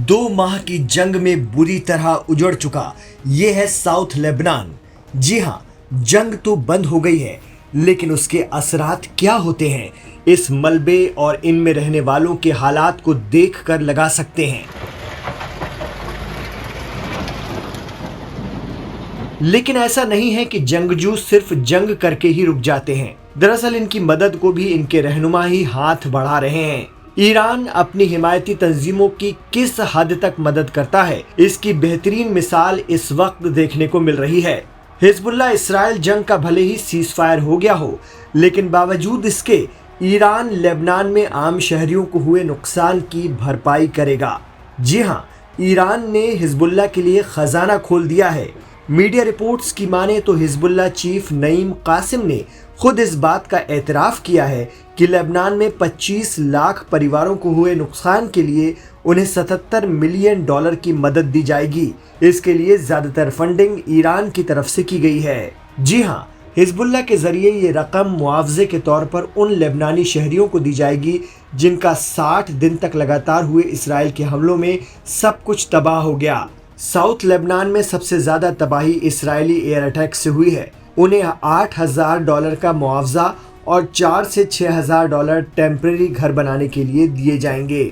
2 माह की जंग में बुरी तरह उजड़ चुका ये है साउथ लेबनान। जी हाँ, जंग तो बंद हो गई है, लेकिन उसके असरात क्या होते हैं, इस मलबे और इनमें रहने वालों के हालात को देखकर लगा सकते हैं। लेकिन ऐसा नहीं है कि जंगजू सिर्फ जंग करके ही रुक जाते हैं। दरअसल इनकी मदद को भी इनके रहनुमा ही हाथ बढ़ा रहे हैं। ईरान अपनी हिमायती तंजीमों की किस हद तक मदद करता है, इसकी बेहतरीन मिसाल इस वक्त देखने को मिल रही है। हिजबुल्लाह इसराइल जंग का भले ही सीज फायर हो गया हो, लेकिन बावजूद इसके ईरान लेबनान में आम शहरियों को हुए नुकसान की भरपाई करेगा। जी हाँ, ईरान ने हिजबुल्लाह के लिए खजाना खोल दिया है। मीडिया रिपोर्ट्स की माने तो हिजबुल्लाह चीफ नईम कासिम ने खुद इस बात का एतराफ़ किया है कि लेबनान में 25 लाख परिवारों को हुए नुकसान के लिए उन्हें $77 मिलियन की मदद दी जाएगी। इसके लिए ज़्यादातर फंडिंग ईरान की तरफ से की गई है। जी हाँ, हिजबुल्लाह के जरिए ये रकम मुआवजे के तौर पर उन लेबनानी शहरियों को दी जाएगी जिनका 60 दिन तक लगातार हुए इसराइल के हमलों में सब कुछ तबाह हो गया। साउथ लेबनान में सबसे ज्यादा तबाही इसराइली एयर अटैक से हुई है। उन्हें $8,000 का मुआवजा और $4,000 से $6,000 टेम्परेरी घर बनाने के लिए दिए जाएंगे।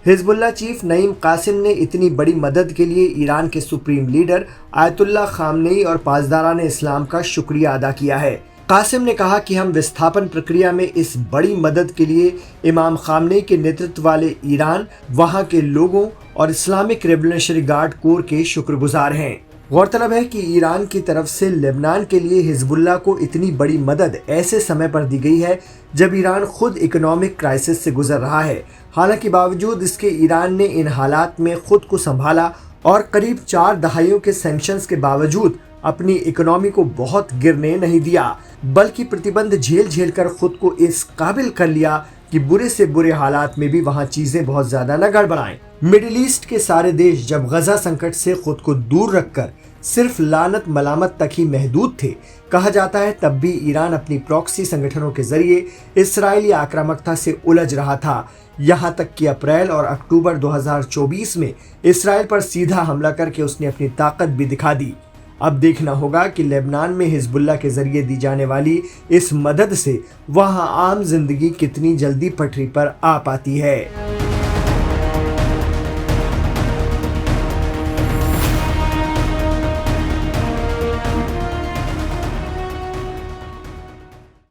हिजबुल्लाह चीफ नईम कासिम ने इतनी बड़ी मदद के लिए ईरान के सुप्रीम लीडर आयतुल्लाह खामनेई और पासदारान इस्लाम का शुक्रिया अदा किया है। कासिम ने कहा कि हम विस्थापन प्रक्रिया में इस बड़ी मदद के लिए इमाम खामनेई के नेतृत्व वाले ईरान, वहां के लोगों और इस्लामिक रेवोल्यूशनरी गार्ड कोर के शुक्रगुजार हैं। गौरतलब है कि ईरान की तरफ से लेबनान के लिए हिजबुल्लाह को इतनी बड़ी मदद ऐसे समय पर दी गई है जब ईरान खुद इकोनॉमिक क्राइसिस से गुजर रहा है। हालांकि बावजूद इसके ईरान ने इन हालात में खुद को संभाला और करीब 4 दहाइयों के सैंक्शंस के बावजूद अपनी इकोनॉमी को बहुत गिरने नहीं दिया, बल्कि प्रतिबंध झेल कर खुद को इस काबिल कर लिया कि बुरे से बुरे हालात में भी वहां चीजें बहुत ज्यादा न गड़बड़ाएं। मिडिल ईस्ट के सारे देश जब गजा संकट से खुद को दूर रखकर सिर्फ लानत मलामत तक ही महदूद थे, कहा जाता है, तब भी ईरान अपनी प्रॉक्सी संगठनों के जरिए इसराइली आक्रामकता से उलझ रहा था। यहाँ तक कि अप्रैल और अक्टूबर 2024 में इसराइल पर सीधा हमला करके उसने अपनी ताकत भी दिखा दी। अब देखना होगा कि लेबनान में हिजबुल्लाह के जरिए दी जाने वाली इस मदद से वहां आम जिंदगी कितनी जल्दी पटरी पर आ पाती है।